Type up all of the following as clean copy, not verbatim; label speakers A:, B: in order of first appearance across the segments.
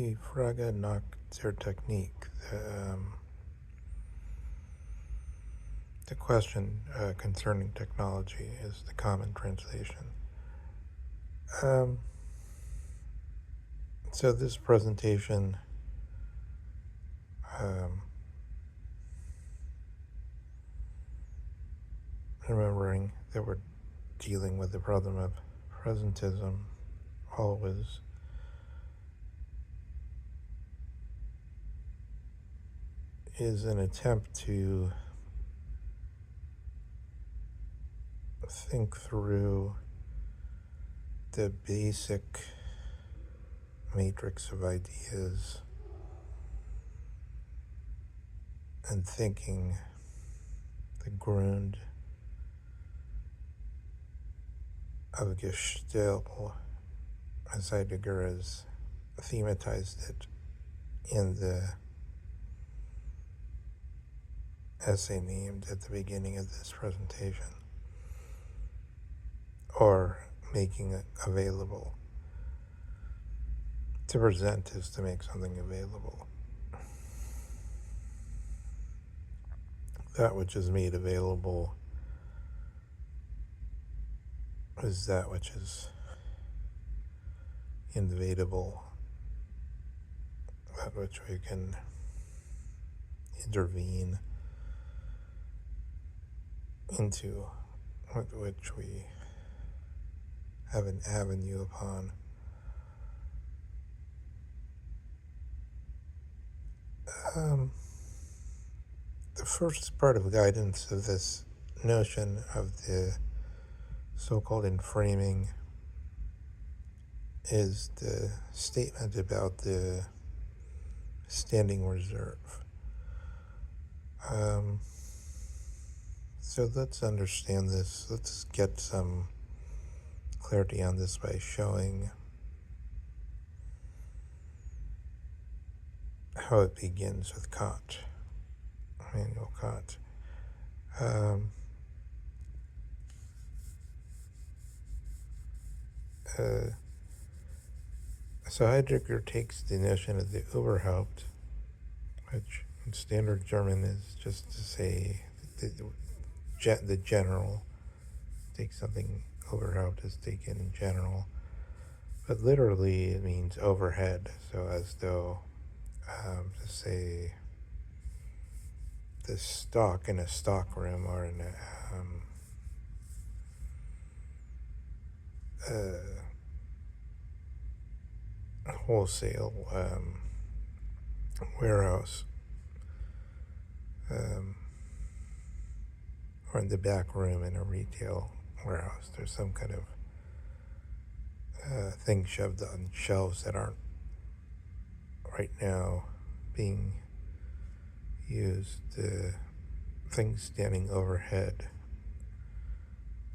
A: Die Frage nach der Technik. The question concerning technology is the common translation. So this presentation remembering that we're dealing with the problem of presentism always, is an attempt to think through the basic matrix of ideas and thinking the grund of Gestell, as Heidegger has thematized it in the essay named at the beginning of this presentation, or making it available. To present is to make something available. That which is made available is that which is invadable, that which we can intervene into, with which we have an avenue upon. The first part of guidance of this notion of the so-called enframing is the statement about the standing reserve. So let's understand this. Let's get some clarity on this by showing how it begins with Kant, Immanuel Kant. So Heidegger takes the notion of the Überhaupt, which in standard German is just to say the general. Take something, Überhaupt is taken in general, but literally it means overhead. So as though to say the stock in a stock room or in a wholesale warehouse, or in the back room in a retail warehouse. There's some kind of thing shoved on shelves that aren't right now being used. Things standing overhead,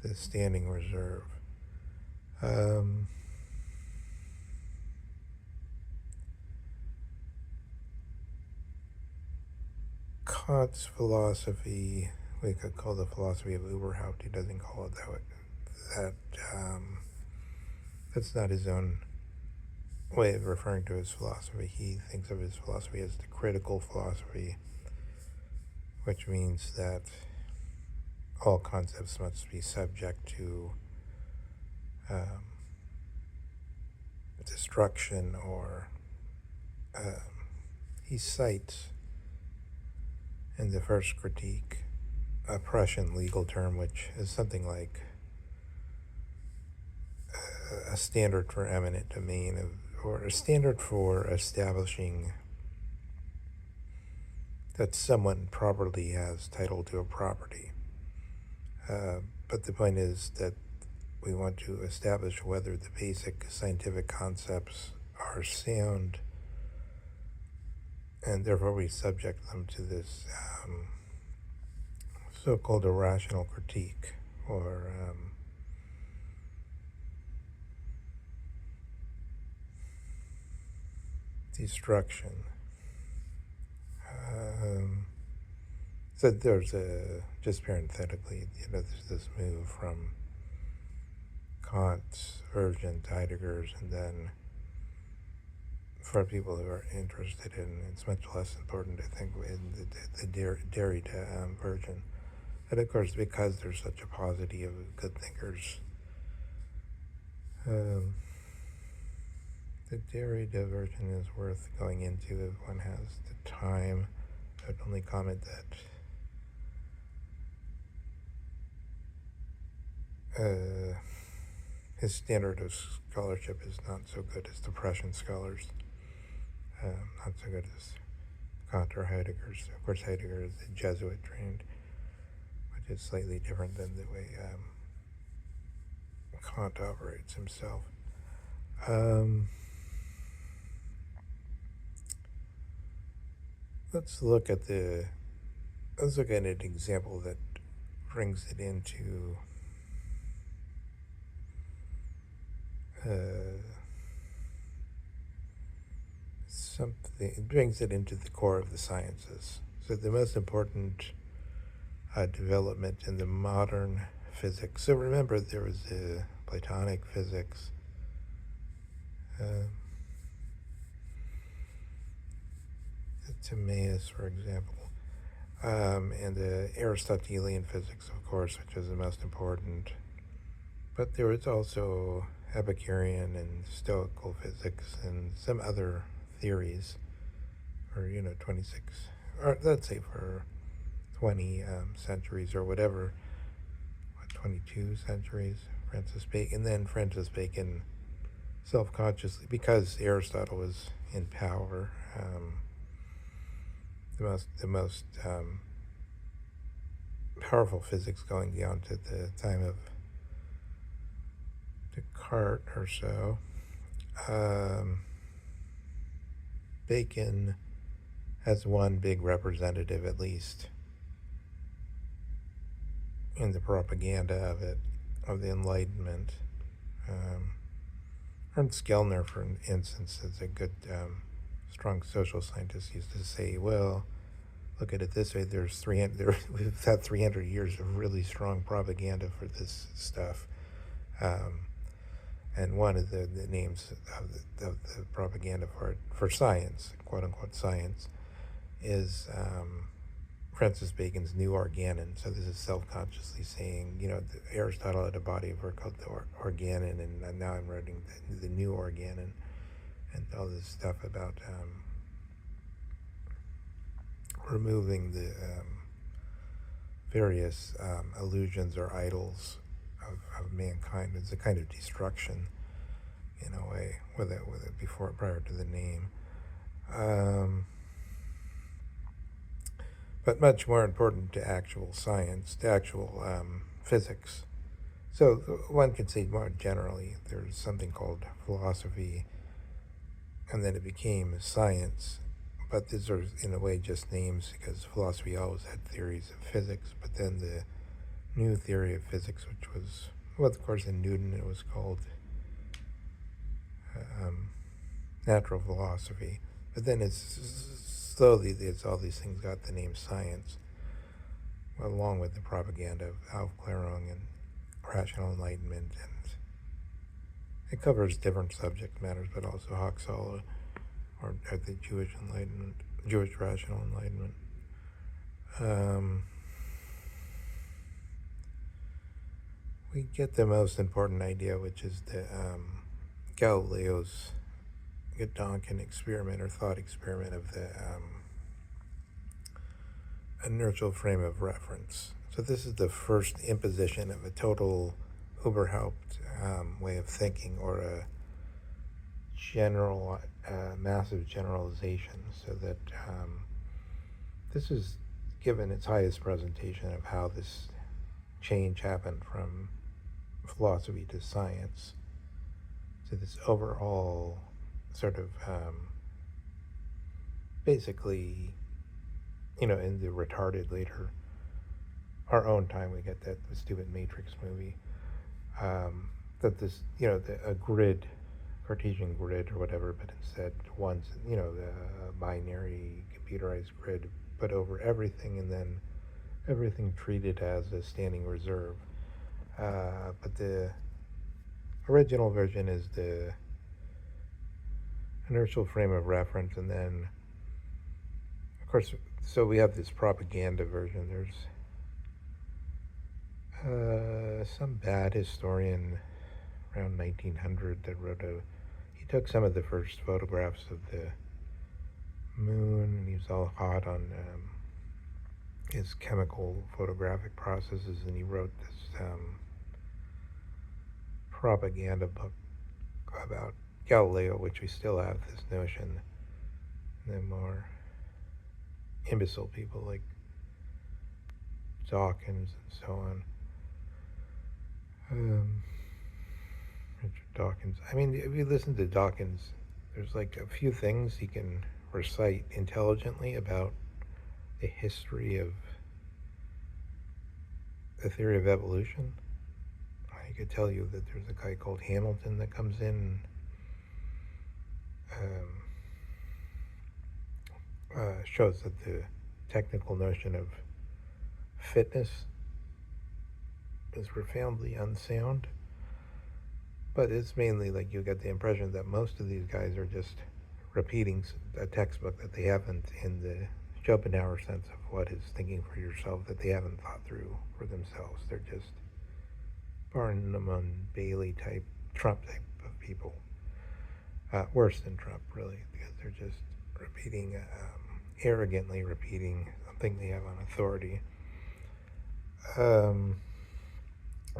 A: the standing reserve. Kant's philosophy, we could call the philosophy of Überhaupt. He doesn't call it that. That's not his own way of referring to his philosophy. He thinks of his philosophy as the critical philosophy, which means that all concepts must be subject to destruction, or he cites in the first critique a Prussian legal term, which is something like a standard for eminent domain, or a standard for establishing that someone properly has title to a property. But the point is that we want to establish whether the basic scientific concepts are sound, and therefore we subject them to this so-called irrational critique, or destruction. So there's just parenthetically, there's this move from Kant's version to Heidegger's, and then for people who are interested in. It's much less important, I think, in the Derrida version. And of course, because there's such a paucity of good thinkers, um, the Derrida version is worth going into if one has the time. I would only comment that his standard of scholarship is not so good as the Prussian scholars. Not so good as Kant or Heidegger's. Of course, Heidegger is the Jesuit trained, which is slightly different than the way Kant operates himself. Let's look at an example that brings it into something. It brings it into the core of the sciences. So the most important development in the modern physics. So remember, there was the Platonic physics. Timaeus, for example, and the Aristotelian physics, of course, which is the most important. But there was also Epicurean and Stoical physics and some other theories for 26, or let's say for 20 centuries or whatever, 22 centuries. Francis Bacon self-consciously, because Aristotle was in power, the most powerful physics going down to the time of Descartes or so. Bacon has one big representative, at least, in the propaganda of the Enlightenment. Ernst Gellner, for instance, is a good, strong social scientist, used to say, well, look at it this way, we've had 300 years of really strong propaganda for this stuff. And one of the names of the propaganda for science, quote-unquote science, is Francis Bacon's New Organon. So this is self-consciously saying, Aristotle had a body of work called the Organon, and now I'm writing the New Organon, and all this stuff about removing the various illusions or idols of mankind. It's a kind of destruction, in a way, with it prior to the name. But much more important to actual science, to actual physics. So one could say more generally, there's something called philosophy, and then it became science. But these are, in a way, just names, because philosophy always had theories of physics. But then the new theory of physics, which was, well, of course, in Newton, it was called natural philosophy. But then slowly, all these things got the name science, along with the propaganda of Aufklärung and rational enlightenment, and it covers different subject matters, but also Hoxala, or the Jewish enlightenment, Jewish rational enlightenment. We get the most important idea, which is the Galileo's Gedanken experiment, or thought experiment, of the inertial frame of reference. So this is the first imposition of a total Oberhaupt way of thinking, or a general, massive generalization, so that this is given its highest presentation of how this change happened from philosophy to science, to this overall sort of basically, in the retarded later, our own time, we get the stupid Matrix movie, that this, a grid, Cartesian grid or whatever, but instead one's, the binary computerized grid put over everything, and then everything treated as a standing reserve. But the original version is the inertial frame of reference, and then, of course, so we have this propaganda version. There's some bad historian around 1900 that he took some of the first photographs of the moon, and he was all hot on his chemical photographic processes, and he wrote this propaganda book about Galileo, which we still have this notion. And then more imbecile people like Dawkins and so on. Richard Dawkins. I mean, if you listen to Dawkins, there's like a few things he can recite intelligently about the history of the theory of evolution. I could tell you that there's a guy called Hamilton that comes in and shows that the technical notion of fitness is profoundly unsound. But it's mainly like you get the impression that most of these guys are just repeating a textbook that they haven't, in the Schopenhauer sense of what is thinking for yourself, that they haven't thought through for themselves. They're just Barnum and Bailey type, Trump type of people. Worse than Trump, really, because they're just repeating, arrogantly repeating something they have on authority. At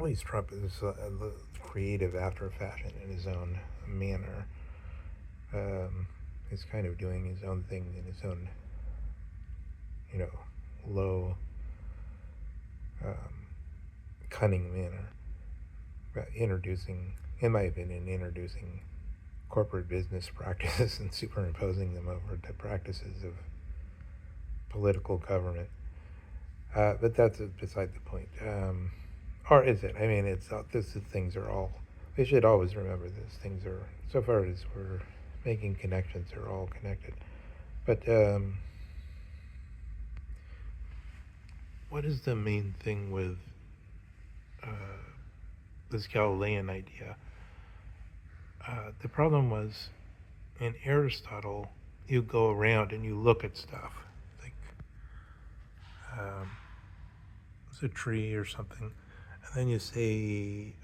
A: least Trump is creative after a fashion in his own manner. He's kind of doing his own thing in his own, low, cunning manner. In my opinion, introducing corporate business practices and superimposing them over the practices of political government. But that's beside the point. Or is it? I mean, things are all, we should always remember this. Things are, so far as we're making connections, are all connected. But what is the main thing with this Galilean idea? The problem was, in Aristotle, you go around and you look at stuff. Like, it's a tree or something. And then you say,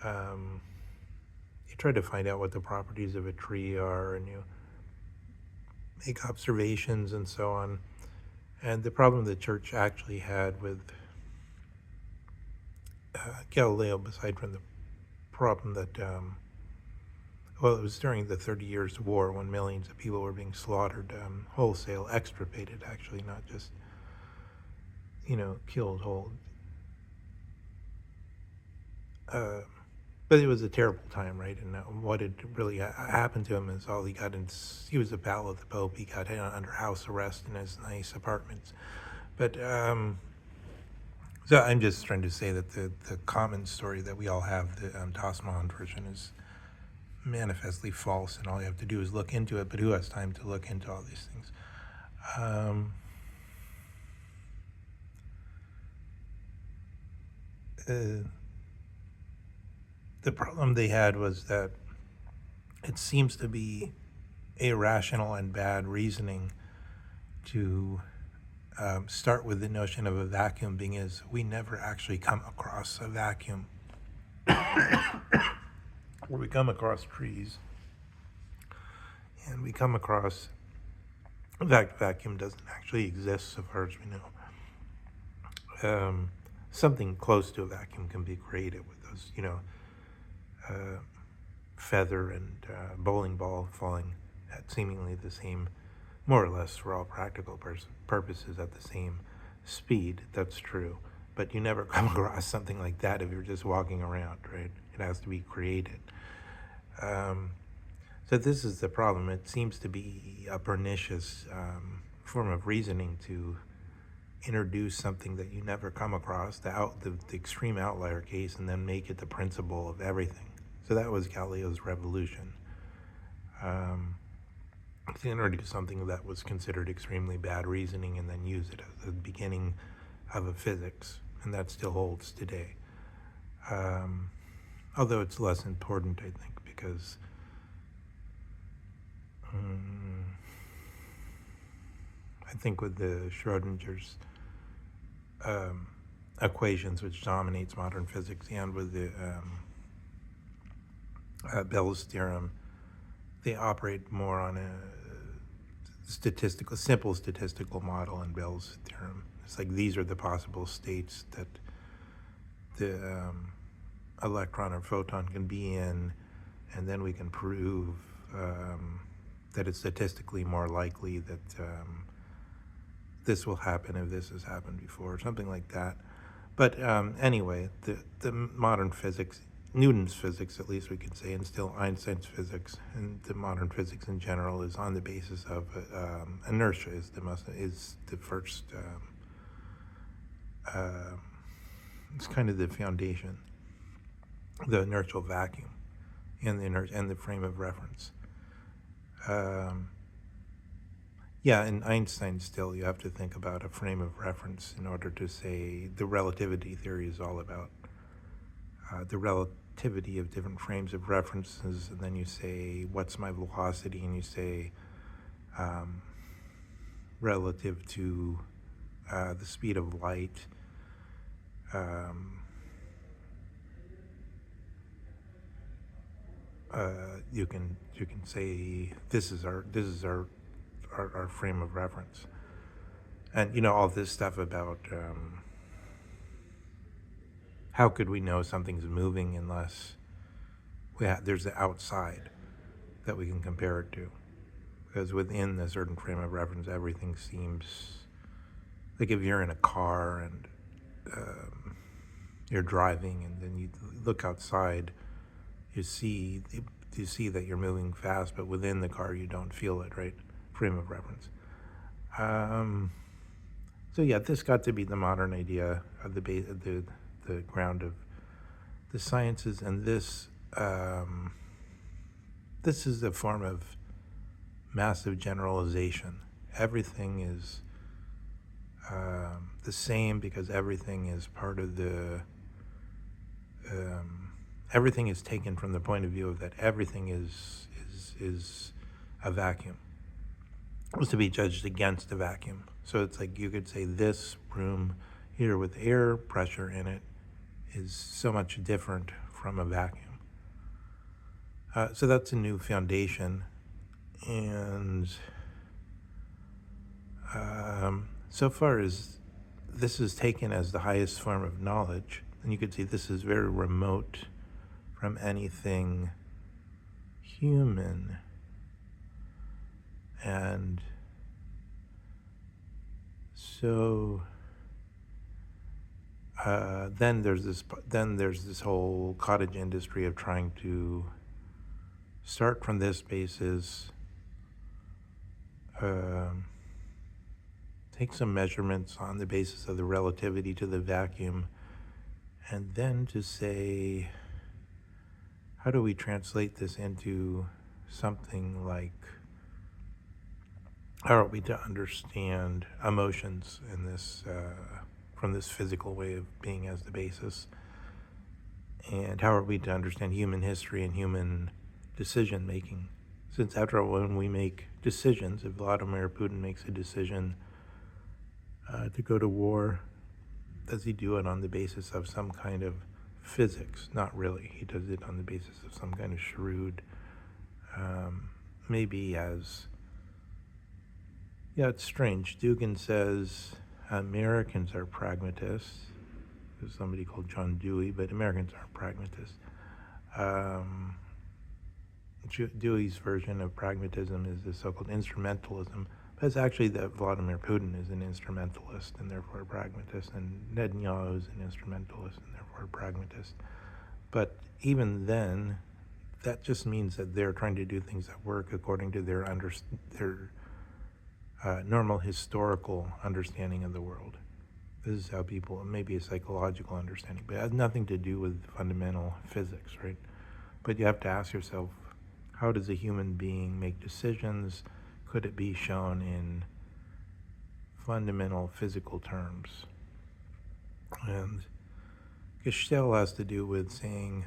A: you try to find out what the properties of a tree are, and you make observations and so on. And the problem the church actually had with Galileo, aside from the problem that, it was during the 30 Years' War when millions of people were being slaughtered, wholesale, extirpated, actually, not just, killed whole. But it was a terrible time, right? And what had really happened to him is all he got he was a pal of the Pope. He got under house arrest in his nice apartments. But so I'm just trying to say that the common story that we all have, the Tasman version, is manifestly false, and all you have to do is look into it. But who has time to look into all these things? The problem they had was that it seems to be irrational and bad reasoning to start with the notion of a vacuum, being as we never actually come across a vacuum. Where we come across trees, and we come across, in fact, vacuum doesn't actually exist so far as we know. Something close to a vacuum can be created with those, feather and bowling ball falling at seemingly the same, more or less for all practical purposes, at the same speed. That's true. But you never come across something like that if you're just walking around, right? It has to be created. So this is the problem. It seems to be a pernicious form of reasoning to introduce something that you never come across, the extreme outlier case, and then make it the principle of everything. So that was Galileo's revolution. To introduce something that was considered extremely bad reasoning and then use it as the beginning of a physics, and that still holds today. Although it's less important, I think, because I think with the Schrodinger's equations, which dominates modern physics, and with the Bell's theorem, they operate more on a simple statistical model in Bell's theorem. It's like these are the possible states that the electron or photon can be in, and then we can prove that it's statistically more likely that this will happen if this has happened before, or something like that. But anyway, the modern physics, Newton's physics, at least we could say, and still Einstein's physics, and the modern physics in general, is on the basis of inertia. Is the first. It's kind of the foundation, the inertial vacuum, and the frame of reference. Yeah, in Einstein still, you have to think about a frame of reference in order to say the relativity theory is all about the relativity of different frames of references, and then you say, what's my velocity? And you say, relative to the speed of light, you can say this is our frame of reference, and all this stuff about how could we know something's moving unless there's the outside that we can compare it to, because within a certain frame of reference everything seems like, if you're in a car and you're driving and then you look outside, you see that you're moving fast, but within the car you don't feel it, right? Frame of reference. So yeah, this got to be the modern idea of the ground of the sciences, and this is a form of massive generalization. Everything is the same because everything is part of the. Everything is taken from the point of view of that everything is a vacuum. It's to be judged against a vacuum. So it's like you could say this room here with air pressure in it is so much different from a vacuum. So that's a new foundation, and so far as this is taken as the highest form of knowledge, and you could see this is very remote from anything human, and so then there's this whole cottage industry of trying to start from this basis, take some measurements on the basis of the relativity to the vacuum, and then to say, how do we translate this into something like, how are we to understand emotions in this, from this physical way of being as the basis? And how are we to understand human history and human decision making? Since after all, when we make decisions, if Vladimir Putin makes a decision to go to war, does he do it on the basis of some kind of physics? Not really. He does it on the basis of some kind of shrewd, maybe as, it's strange. Dugan says Americans are pragmatists. There's somebody called John Dewey, but Americans aren't pragmatists. Dewey's version of pragmatism is the so-called instrumentalism, but it's actually that Vladimir Putin is an instrumentalist and therefore a pragmatist, and Netanyahu is an instrumentalist and therefore a pragmatist. But even then, that just means that they're trying to do things that work according to their normal historical understanding of the world. This is how people, maybe a psychological understanding, but it has nothing to do with fundamental physics, right? But you have to ask yourself, how does a human being make decisions? Could it be shown in fundamental physical terms? And Gestell has to do with saying,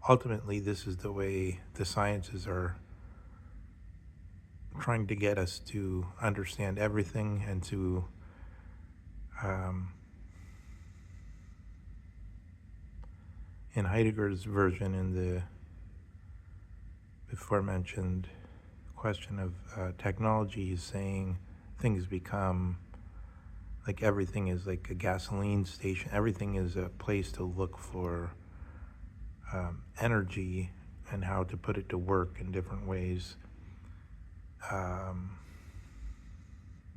A: ultimately, this is the way the sciences are trying to get us to understand everything and to in Heidegger's version, in the before mentioned question of technology, he's saying things become like everything is like a gasoline station. Everything is a place to look for energy and how to put it to work in different ways,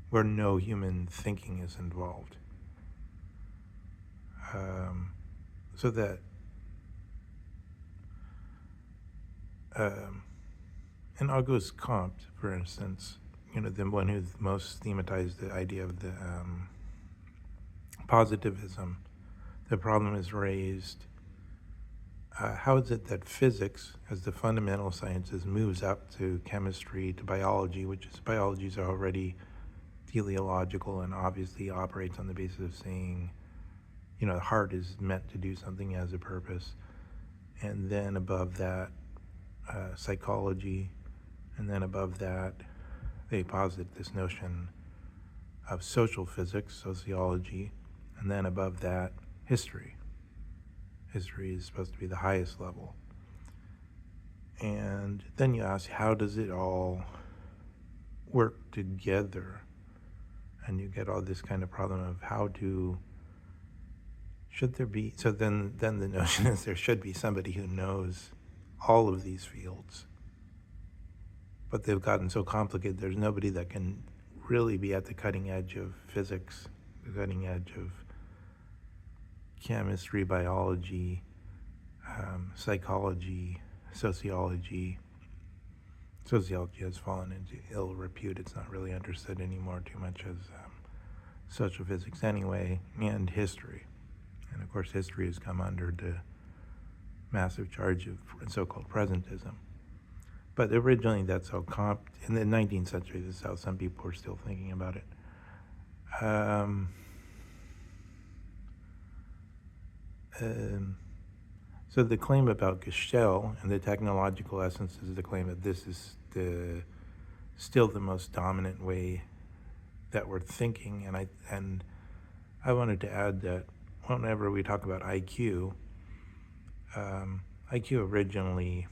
A: where no human thinking is involved. So that in Auguste Comte, for instance, the one who most thematized the idea of the positivism, the problem is raised. How is it that physics, as the fundamental sciences, moves up to chemistry, to biology, biology is already teleological and obviously operates on the basis of saying, the heart is meant to do something, as a purpose. And then above that, psychology, and then above that, they posit this notion of social physics, sociology, and then above that, history. History is supposed to be the highest level. And then you ask, how does it all work together? And you get all this kind of problem of should there be, so then the notion is there should be somebody who knows all of these fields. But they've gotten so complicated, there's nobody that can really be at the cutting edge of physics, the cutting edge of chemistry, biology, psychology, sociology. Sociology has fallen into ill repute. It's not really understood anymore too much as social physics anyway, and history. And of course, history has come under the massive charge of so-called presentism. But originally, that's how Comte, in the 19th century, this is how some people were still thinking about it. So the claim about Gestell and the technological essence is the claim that this is still the most dominant way that we're thinking. And I wanted to add that whenever we talk about IQ, IQ originally,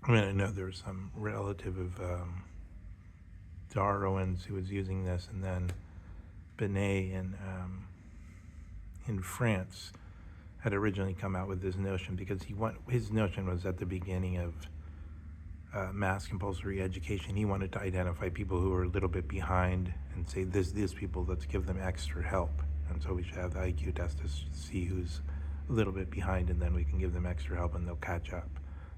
A: I know there's some relative of Darwin's who was using this, and then Binet in France had originally come out with this notion because his notion was at the beginning of mass compulsory education. He wanted to identify people who were a little bit behind and say, these people, let's give them extra help. And so we should have the IQ test to see who's a little bit behind, and then we can give them extra help and they'll catch up.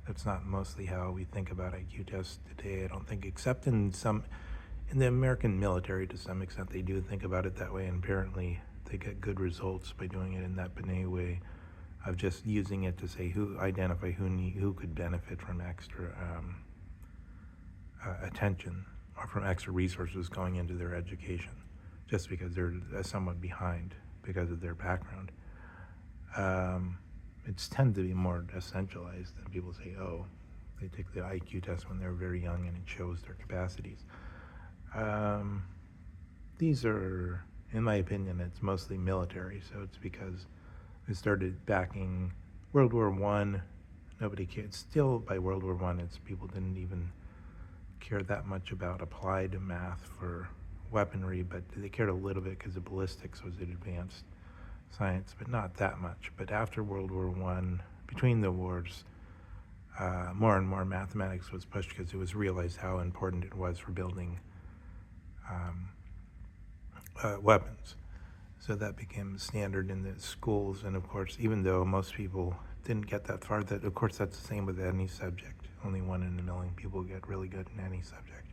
A: That's not mostly how we think about IQ tests today, I don't think, except in the American military to some extent they do think about it that way, and apparently they get good results by doing it in that Binet way of just using it to say identify who could benefit from extra attention or from extra resources going into their education, just because they're somewhat behind because of their background. It's tend to be more essentialized than people say, oh, they take the IQ test when they're very young and it shows their capacities. These are, in my opinion, it's mostly military, so it's because they started backing World War I. Nobody cared. Still, by World War I, people didn't even care that much about applied math for weaponry, but they cared a little bit because the ballistics was an advanced science, but not that much. But after World War I, between the wars, more and more mathematics was pushed because it was realized how important it was for building weapons. So that became standard in the schools, and of course, even though most people didn't get that far, that of course that's the same with any subject. Only 1 in a million people get really good in any subject,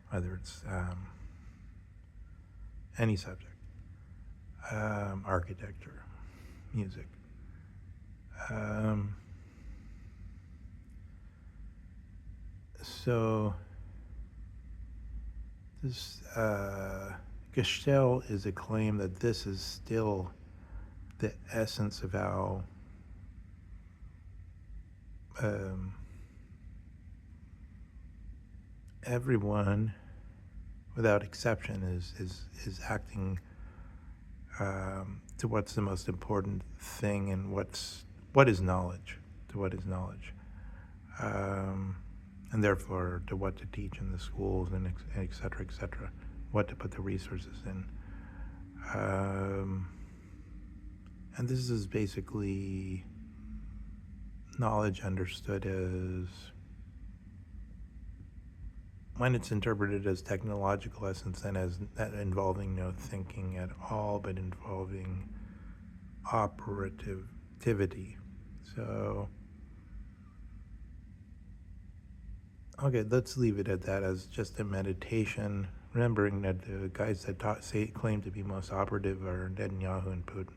A: whether it's any subject, architecture, music. So this Gestell is a claim that this is still the essence of how everyone, without exception, is acting to what's the most important thing, and what is knowledge, to what is knowledge, and therefore to what to teach in the schools, and et cetera, what to put the resources in. And this is basically knowledge understood as, when it's interpreted as technological essence, and as that involving no thinking at all, but involving operativity. So, okay, let's leave it at that, as just a meditation, remembering that the guys that claim to be most operative are Netanyahu and Putin.